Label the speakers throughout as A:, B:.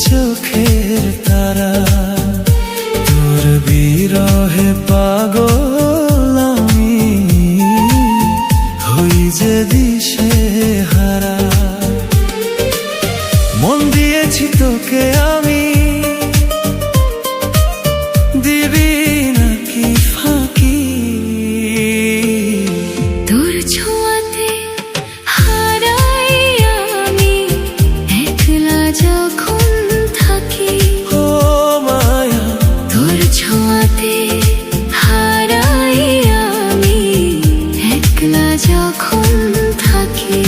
A: চোখের তারা, তোর বিরহে পাগল আমি, হই যে দিশে হারা। মন দিয়েছি তোকে আমি, দিবি নাকি ফাঁকি?
B: তোর ছোঁয়াতে হারাই আমি, একলা যখন থাকি।
A: ও মায়া,
B: তোর ছোঁয়াতে হারাই আমি, একলা যখন থাকি।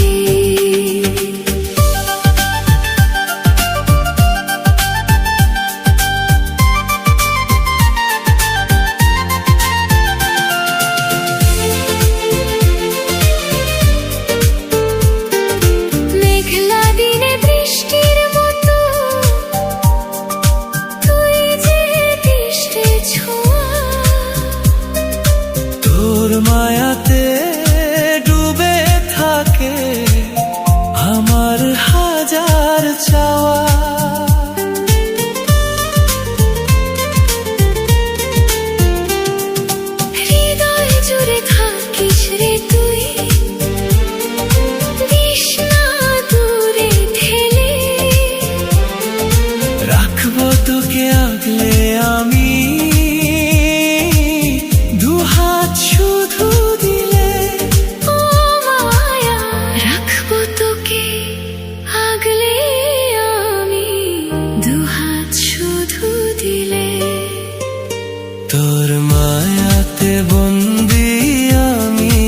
A: তোর মায়াতে ডুবে থাকে আমার হাজার চাওয়া।
B: হৃদয় জুড়ে থাকিস রে তুই, তৃষ্ণা দূরে ঠেলে।
A: রাখবো তোকে আগলে আমি, দুহাত শুধু দিলে।
B: ও মায়া, রাখবো তোকে আগলে আমি, দুহাত শুধু দিলে।
A: তোর মায়াতে বন্দি আমি,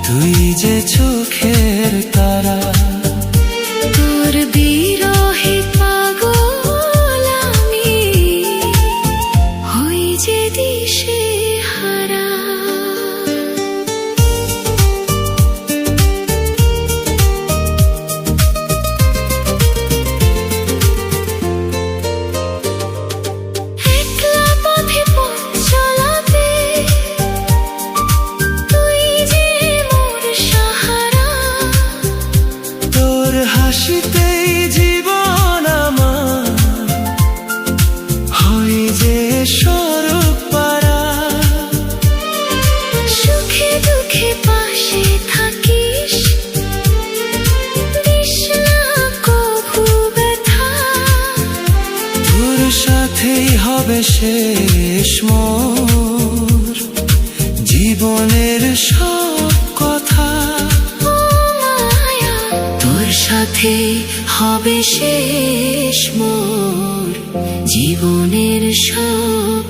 A: তুই যে চোখের তারা।
B: তোর বিরহে পাগল আমি, হই যে দিশে হারা। একলা পথে পথ চলাতে তুই যে মোর সাহারা।
A: তোর হাসিতেই জীবন আমার, হয় যে স্বরূপ পারা।
B: সুখে দুঃখে পাশে থাকিস, দিস না কভু ব্যথা।
A: তোর সাথেই হবে শেষ মোর জীবনের সব কথা।
B: ও মায়া, তোর সাথে হবে শেষ মোর জীবনের সব